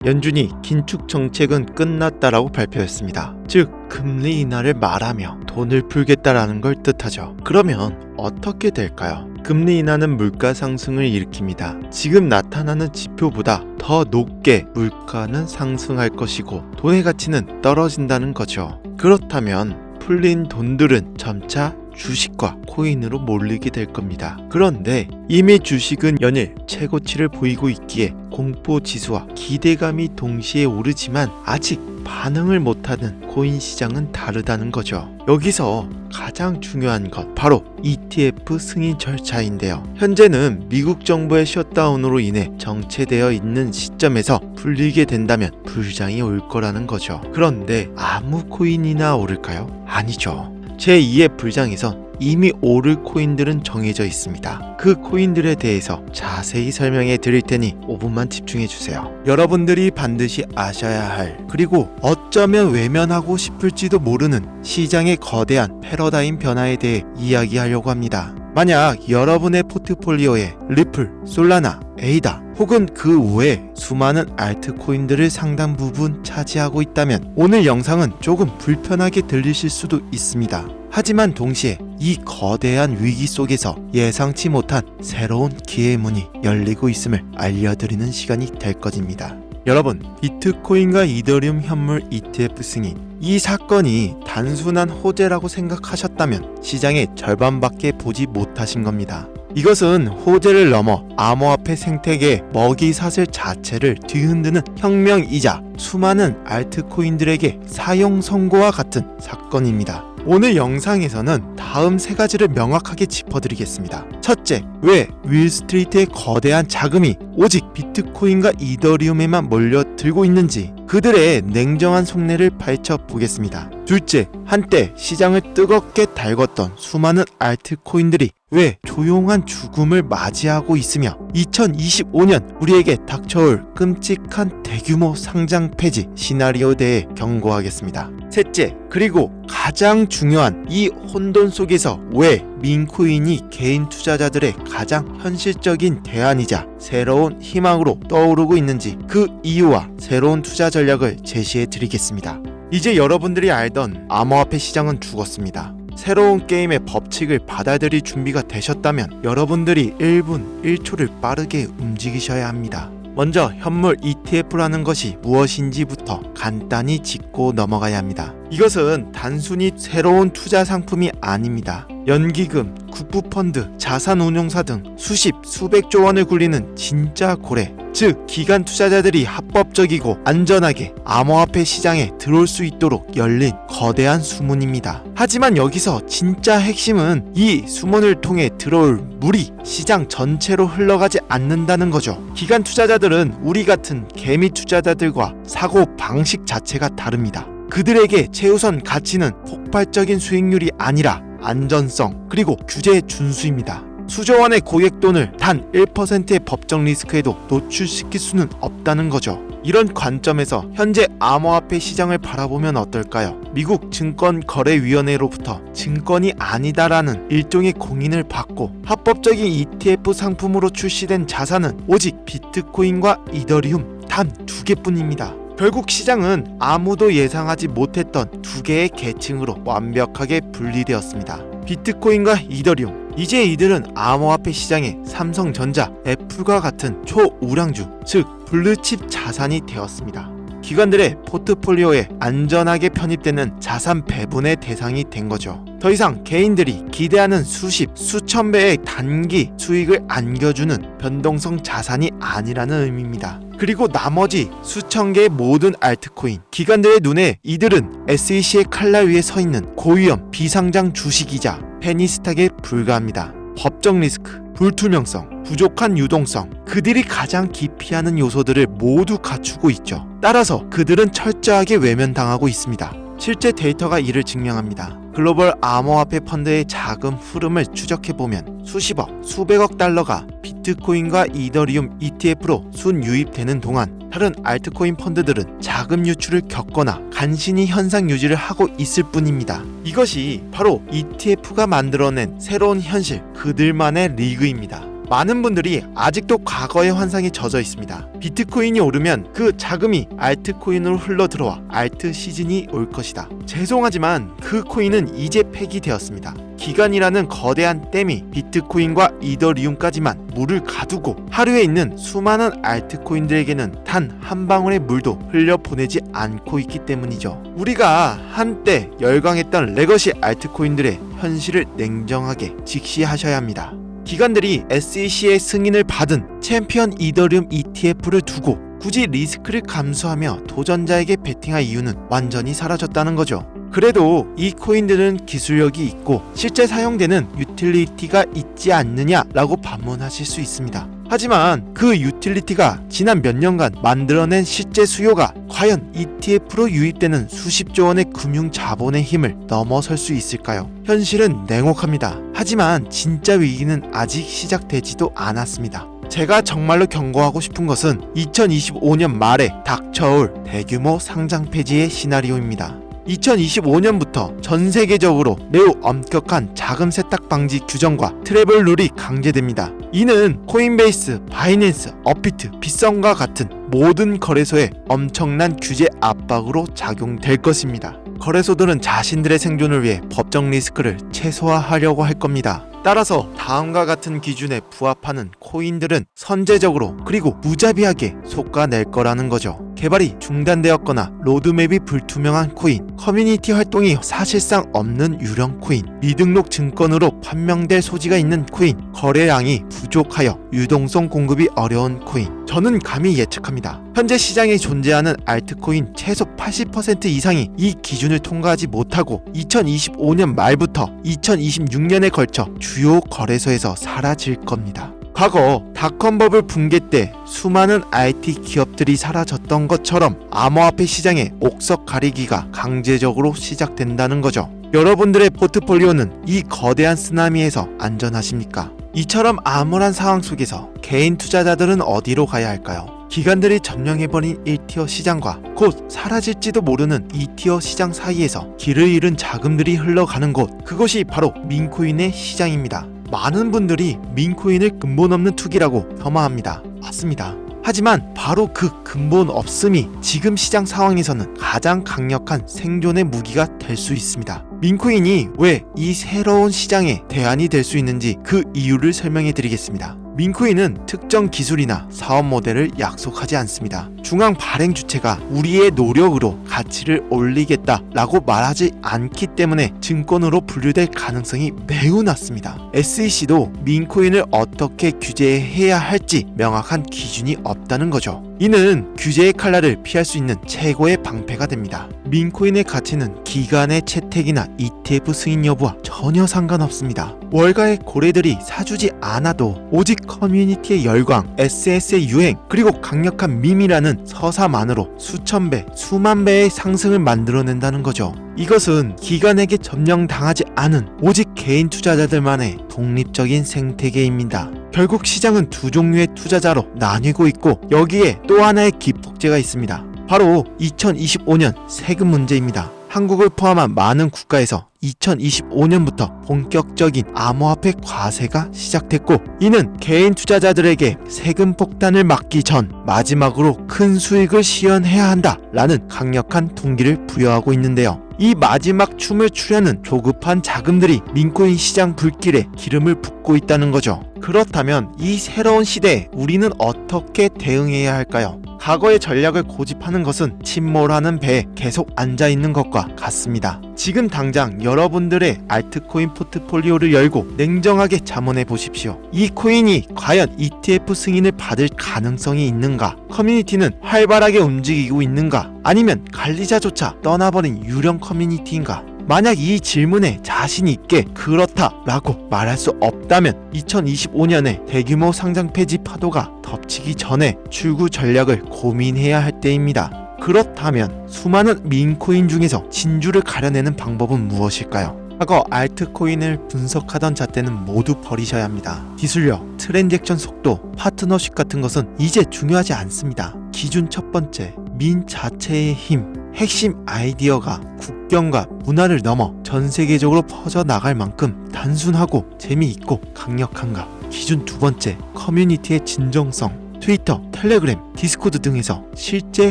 연준이 긴축 정책은 끝났다라고 발표했습니다. 즉 금리 인하를 말하며 돈을 풀겠다라는 걸 뜻하죠. 그러면 어떻게 될까요? 금리 인하는 물가 상승을 일으킵니다. 지금 나타나는 지표보다 더 높게 물가는 상승할 것이고 돈의 가치는 떨어진다는 거죠. 그렇다면 풀린 돈들은 점차 주식과 코인으로 몰리게 될 겁니다. 그런데 이미 주식은 연일 최고치를 보이고 있기에 공포지수와 기대감이 동시에 오르지만 아직 반응을 못하는 코인 시장은 다르다는 거죠. 여기서 가장 중요한 것 바로 ETF 승인 절차인데요. 현재는 미국 정부의 셧다운으로 인해 정체되어 있는 시점에서 풀리게 된다면 불장이 올 거라는 거죠. 그런데 아무 코인이나 오를까요? 아니죠. 제2의 불장에선 이미 오를 코인들은 정해져 있습니다. 그 코인들에 대해서 자세히 설명해 드릴 테니 5분만 집중해 주세요. 여러분들이 반드시 아셔야 할 그리고 어쩌면 외면하고 싶을지도 모르는 시장의 거대한 패러다임 변화에 대해 이야기하려고 합니다. 만약 여러분의 포트폴리오에 리플, 솔라나, 에이다 혹은 그 외에 수많은 알트코인들을 상당 부분 차지하고 있다면 오늘 영상은 조금 불편하게 들리실 수도 있습니다. 하지만 동시에 이 거대한 위기 속에서 예상치 못한 새로운 기회의 문이 열리고 있음을 알려드리는 시간이 될 것입니다. 여러분, 비트코인과 이더리움 현물 ETF 승인 이 사건이 단순한 호재라고 생각하셨다면 시장의 절반밖에 보지 못하신 겁니다. 이것은 호재를 넘어 암호화폐 생태계의 먹이사슬 자체를 뒤흔드는 혁명이자 수많은 알트코인들에게 사형 선고와 같은 사건입니다. 오늘 영상에서는 다음 세 가지를 명확하게 짚어드리겠습니다. 첫째, 왜 윌스트리트의 거대한 자금이 오직 비트코인과 이더리움에만 몰려들고 있는지 그들의 냉정한 속내를 파헤쳐보겠습니다. 둘째, 한때 시장을 뜨겁게 달궜던 수많은 알트코인들이 왜 조용한 죽음을 맞이하고 있으며 2025년 우리에게 닥쳐올 끔찍한 대규모 상장 폐지 시나리오에 대해 경고하겠습니다. 셋째, 그리고 가장 중요한 이 혼돈 속에서 왜 민코인이 개인 투자자들의 가장 현실적인 대안이자 새로운 희망으로 떠오르고 있는지 그 이유와 새로운 투자 전략을 제시해 드리겠습니다. 이제 여러분들이 알던 암호화폐 시장은 죽었습니다. 새로운 게임의 법칙을 받아들일 준비가 되셨다면 여러분들이 1분 1초를 빠르게 움직이셔야 합니다. 먼저 현물 ETF라는 것이 무엇인지부터 간단히 짚고 넘어가야 합니다. 이것은 단순히 새로운 투자 상품이 아닙니다. 연기금, 국부펀드, 자산운용사 등 수백조 원을 굴리는 진짜 고래, 즉 기관 투자자들이 합법적이고 안전하게 암호화폐 시장에 들어올 수 있도록 열린 거대한 수문입니다. 하지만 여기서 진짜 핵심은 이 수문을 통해 들어올 물이 시장 전체로 흘러가지 않는다는 거죠. 기관 투자자들은 우리 같은 개미 투자자들과 사고 방식 자체가 다릅니다. 그들에게 최우선 가치는 폭발적인 수익률이 아니라 안전성 그리고 규제의 준수입니다. 수조 원의 고액돈을 단 1%의 법적 리스크에도 노출시킬 수는 없다는 거죠. 이런 관점에서 현재 암호화폐 시장을 바라보면 어떨까요? 미국 증권거래위원회로부터 증권이 아니다라는 일종의 공인을 받고 합법적인 ETF 상품으로 출시된 자산은 오직 비트코인과 이더리움 단 2개뿐입니다. 결국 시장은 아무도 예상하지 못했던 2개의 계층으로 완벽하게 분리되었습니다. 비트코인과 이더리움. 이제 이들은 암호화폐 시장의 삼성전자, 애플과 같은 초우량주, 즉 블루칩 자산이 되었습니다. 기관들의 포트폴리오에 안전하게 편입되는 자산 배분의 대상이 된 거죠. 더 이상 개인들이 기대하는 수천 배의 단기 수익을 안겨주는 변동성 자산이 아니라는 의미입니다. 그리고 나머지 수천 개의 모든 알트코인, 기관들의 눈에 이들은 SEC의 칼날 위에 서 있는 고위험 비상장 주식이자 페니스탁에 불과합니다. 법적 리스크, 불투명성, 부족한 유동성, 그들이 가장 기피하는 요소들을 모두 갖추고 있죠. 따라서 그들은 철저하게 외면당하고 있습니다. 실제 데이터가 이를 증명합니다. 글로벌 암호화폐 펀드의 자금 흐름을 추적해보면 수십억, 수백억 달러가 비트코인과 이더리움 ETF로 순유입되는 동안 다른 알트코인 펀드들은 자금 유출을 겪거나 간신히 현상 유지를 하고 있을 뿐입니다. 이것이 바로 ETF가 만들어낸 새로운 현실, 그들만의 리그입니다. 많은 분들이 아직도 과거의 환상에 젖어 있습니다. 비트코인이 오르면 그 자금이 알트코인으로 흘러들어와 알트 시즌이 올 것이다. 죄송하지만 그 코인은 이제 폐기되었습니다. 기간이라는 거대한 댐이 비트코인과 이더리움까지만 물을 가두고 하루에 있는 수많은 알트코인들에게는 단 한 방울의 물도 흘려보내지 않고 있기 때문이죠. 우리가 한때 열광했던 레거시 알트코인들의 현실을 냉정하게 직시하셔야 합니다. 기관들이 SEC의 승인을 받은 챔피언 이더리움 ETF를 두고 굳이 리스크를 감수하며 도전자에게 베팅할 이유는 완전히 사라졌다는 거죠. 그래도 이 코인들은 기술력이 있고 실제 사용되는 유틸리티가 있지 않느냐라고 반문하실 수 있습니다. 하지만 그 유틸리티가 지난 몇 년간 만들어낸 실제 수요가 과연 ETF로 유입되는 수십조 원의 금융 자본의 힘을 넘어설 수 있을까요? 현실은 냉혹합니다. 하지만 진짜 위기는 아직 시작되지도 않았습니다. 제가 정말로 경고하고 싶은 것은 2025년 말에 닥쳐올 대규모 상장 폐지의 시나리오입니다. 2025년부터 전 세계적으로 매우 엄격한 자금 세탁 방지 규정과 트래블 룰이 강제됩니다. 이는 코인베이스, 바이낸스, 업비트, 빗썸과 같은 모든 거래소에 엄청난 규제 압박으로 작용될 것입니다. 거래소들은 자신들의 생존을 위해 법적 리스크를 최소화하려고 할 겁니다. 따라서 다음과 같은 기준에 부합하는 코인들은 선제적으로 그리고 무자비하게 솎아낼 거라는 거죠. 개발이 중단되었거나 로드맵이 불투명한 코인, 커뮤니티 활동이 사실상 없는 유령 코인, 미등록 증권으로 판명될 소지가 있는 코인, 거래량이 부족하여 유동성 공급이 어려운 코인. 저는 감히 예측합니다. 현재 시장에 존재하는 알트코인 최소 80% 이상이 이 기준을 통과하지 못하고 2025년 말부터 2026년에 걸쳐 주요 거래소에서 사라질 겁니다. 과거 닷컴버블 붕괴 때 수많은 IT 기업들이 사라졌던 것처럼 암호화폐 시장의 옥석 가리기가 강제적으로 시작된다는 거죠. 여러분들의 포트폴리오는 이 거대한 쓰나미에서 안전하십니까? 이처럼 암울한 상황 속에서 개인 투자자들은 어디로 가야 할까요? 기관들이 점령해버린 1티어 시장과 곧 사라질지도 모르는 2티어 시장 사이에서 길을 잃은 자금들이 흘러가는 곳, 그것이 바로 민코인의 시장입니다. 많은 분들이 민코인을 근본 없는 투기라고 폄하합니다. 맞습니다. 하지만 바로 그 근본 없음이 지금 시장 상황에서는 가장 강력한 생존의 무기가 될 수 있습니다. 민코인이 왜 이 새로운 시장의 대안이 될 수 있는지 그 이유를 설명해 드리겠습니다. 민코인은 특정 기술이나 사업 모델을 약속하지 않습니다. 중앙 발행 주체가 우리의 노력으로 가치를 올리겠다라고 말하지 않기 때문에 증권으로 분류될 가능성이 매우 낮습니다. SEC도 민코인을 어떻게 규제해야 할지 명확한 기준이 없다는 거죠. 이는 규제의 칼날을 피할 수 있는 최고의 방패가 됩니다. 민코인의 가치는 기간의 채택이나 ETF 승인 여부와 전혀 상관없습니다. 월가의 고래들이 사주지 않아도 오직 커뮤니티의 열광, SNS의 유행, 그리고 강력한 밈이라는 서사만으로 수천 배, 수만 배의 상승을 만들어낸다는 거죠. 이것은 기관에게 점령당하지 않은 오직 개인 투자자들만의 독립적인 생태계입니다. 결국 시장은 두 종류의 투자자로 나뉘고 있고 여기에 또 하나의 기폭제가 있습니다. 바로 2025년 세금 문제입니다. 한국을 포함한 많은 국가에서 2025년부터 본격적인 암호화폐 과세가 시작됐고 이는 개인 투자자들에게 세금 폭탄을 막기 전 마지막으로 큰 수익을 시현해야 한다라는 강력한 동기를 부여하고 있는데요. 이 마지막 춤을 추려는 조급한 자금들이 민코인 시장 불길에 기름을 붓고 있다는 거죠. 그렇다면 이 새로운 시대에 우리는 어떻게 대응해야 할까요? 과거의 전략을 고집하는 것은 침몰하는 배에 계속 앉아있는 것과 같습니다. 지금 당장 여러분들의 알트코인 포트폴리오를 열고 냉정하게 자문해 보십시오. 이 코인이 과연 ETF 승인을 받을 가능성이 있는가? 커뮤니티는 활발하게 움직이고 있는가? 아니면 관리자조차 떠나버린 유령 커뮤니티인가? 만약 이 질문에 자신 있게 그렇다라고 말할 수 없다면 2025년에 대규모 상장 폐지 파도가 덮치기 전에 출구 전략을 고민해야 할 때입니다. 그렇다면 수많은 민코인 중에서 진주를 가려내는 방법은 무엇일까요? 과거 알트코인을 분석하던 잣대는 모두 버리셔야 합니다. 기술력, 트랜잭션 속도, 파트너십 같은 것은 이제 중요하지 않습니다. 기준 첫 번째, 민 자체의 힘, 핵심 아이디어가 국경과 문화를 넘어 전 세계적으로 퍼져나갈 만큼 단순하고 재미있고 강력한가? 기준 두 번째, 커뮤니티의 진정성. 트위터, 텔레그램, 디스코드 등에서 실제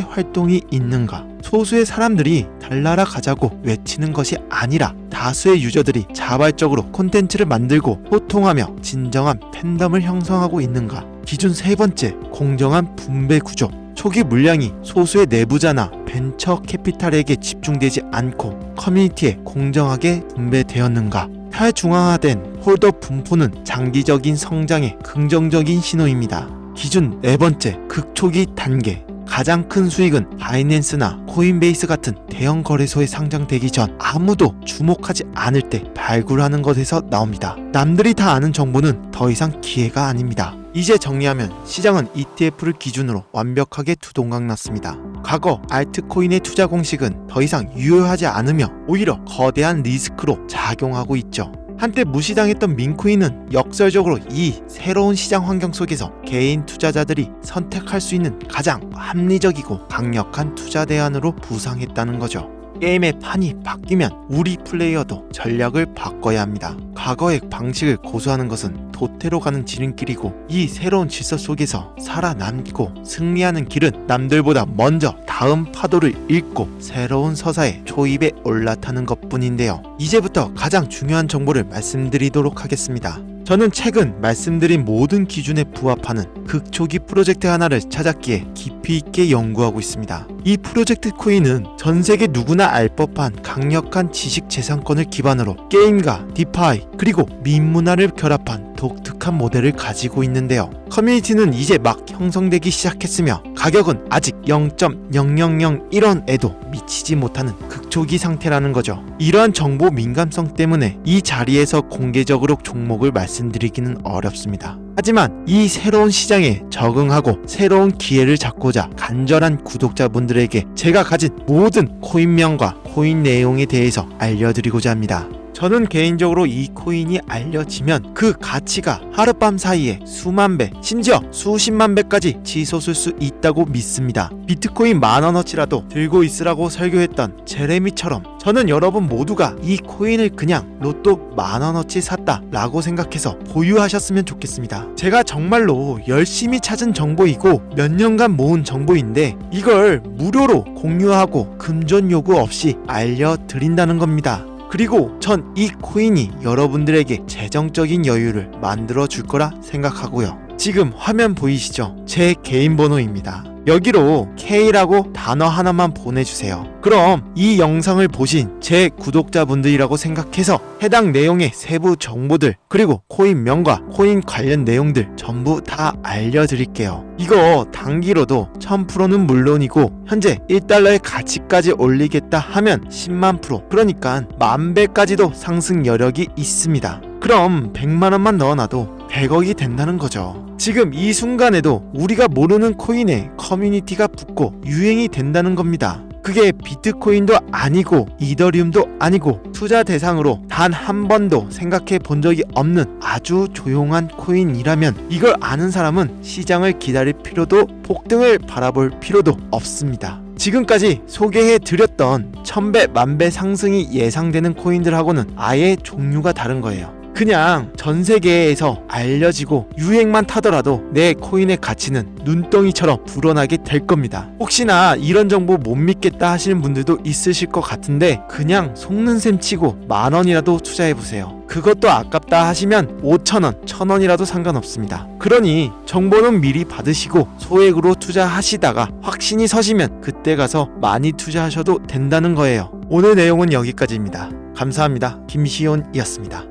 활동이 있는가? 소수의 사람들이 달나라 가자고 외치는 것이 아니라 다수의 유저들이 자발적으로 콘텐츠를 만들고 소통하며 진정한 팬덤을 형성하고 있는가? 기준 세 번째, 공정한 분배 구조. 초기 물량이 소수의 내부자나 벤처 캐피탈에게 집중되지 않고 커뮤니티에 공정하게 분배되었는가? 탈중앙화된 홀더 분포는 장기적인 성장의 긍정적인 신호입니다. 기준 네 번째, 극초기 단계. 가장 큰 수익은 바이낸스나 코인베이스 같은 대형 거래소에 상장되기 전 아무도 주목하지 않을 때 발굴하는 것에서 나옵니다. 남들이 다 아는 정보는 더 이상 기회가 아닙니다. 이제 정리하면 시장은 ETF를 기준으로 완벽하게 두동강 났습니다. 과거 알트코인의 투자 공식은 더 이상 유효하지 않으며 오히려 거대한 리스크로 작용하고 있죠. 한때 무시당했던 민코인은 역설적으로 이 새로운 시장 환경 속에서 개인 투자자들이 선택할 수 있는 가장 합리적이고 강력한 투자 대안으로 부상했다는 거죠. 게임의 판이 바뀌면 우리 플레이어도 전략을 바꿔야 합니다. 과거의 방식을 고수하는 것은 도태로 가는 지름길이고 이 새로운 질서 속에서 살아남고 승리하는 길은 남들보다 먼저 다음 파도를 읽고 새로운 서사의 초입에 올라타는 것뿐인데요. 이제부터 가장 중요한 정보를 말씀드리도록 하겠습니다. 저는 최근 말씀드린 모든 기준에 부합하는 극초기 프로젝트 하나를 찾았기에 깊이 있게 연구하고 있습니다. 이 프로젝트 코인은 전 세계 누구나 알 법한 강력한 지식 재산권을 기반으로 게임과 디파이 그리고 민문화를 결합한 독특한 모델을 가지고 있는데요. 커뮤니티는 이제 막 형성되기 시작했으며 가격은 아직 0.0001원에도 미치지 못하는 극초기 상태라는 거죠. 이러한 정보 민감성 때문에 이 자리에서 공개적으로 종목을 말씀드리기는 어렵습니다. 하지만 이 새로운 시장에 적응하고 새로운 기회를 잡고자 간절한 구독자분들에게 제가 가진 모든 코인명과 코인 내용에 대해서 알려드리고자 합니다. 저는 개인적으로 이 코인이 알려지면 그 가치가 하룻밤 사이에 수만 배, 심지어 수십만 배까지 치솟을 수 있다고 믿습니다. 비트코인 10,000원어치라도 들고 있으라고 설교했던 제레미처럼 저는 여러분 모두가 이 코인을 그냥 로또 10,000원어치 샀다 라고 생각해서 보유하셨으면 좋겠습니다. 제가 정말로 열심히 찾은 정보이고 몇 년간 모은 정보인데 이걸 무료로 공유하고 금전 요구 없이 알려드린다는 겁니다. 그리고 전 이 코인이 여러분들에게 재정적인 여유를 만들어 줄 거라 생각하고요. 지금 화면 보이시죠? 제 개인 번호입니다. 여기로 K라고 단어 하나만 보내주세요. 그럼 이 영상을 보신 제 구독자분들이라고 생각해서 해당 내용의 세부 정보들 그리고 코인명과 코인 관련 내용들 전부 다 알려드릴게요. 이거 단기로도 1000%는 물론이고 현재 1달러의 가치까지 올리겠다 하면 10만% 그러니까 10,000배까지도 상승 여력이 있습니다. 그럼 100만원만 넣어놔도 100억이 된다는 거죠. 지금 이 순간에도 우리가 모르는 코인에 커뮤니티가 붙고 유행이 된다는 겁니다. 그게 비트코인도 아니고 이더리움도 아니고 투자 대상으로 단 한 번도 생각해 본 적이 없는 아주 조용한 코인이라면 이걸 아는 사람은 시장을 기다릴 필요도 폭등을 바라볼 필요도 없습니다. 지금까지 소개해 드렸던 1000배, 10,000배 상승이 예상되는 코인들하고는 아예 종류가 다른 거예요. 그냥 전 세계에서 알려지고 유행만 타더라도 내 코인의 가치는 눈덩이처럼 불어나게 될 겁니다. 혹시나 이런 정보 못 믿겠다 하시는 분들도 있으실 것 같은데 그냥 속는 셈 치고 10,000원이라도 투자해보세요. 그것도 아깝다 하시면 5,000원, 1,000원이라도 상관없습니다. 그러니 정보는 미리 받으시고 소액으로 투자하시다가 확신이 서시면 그때 가서 많이 투자하셔도 된다는 거예요. 오늘 내용은 여기까지입니다. 감사합니다. 김시온이었습니다.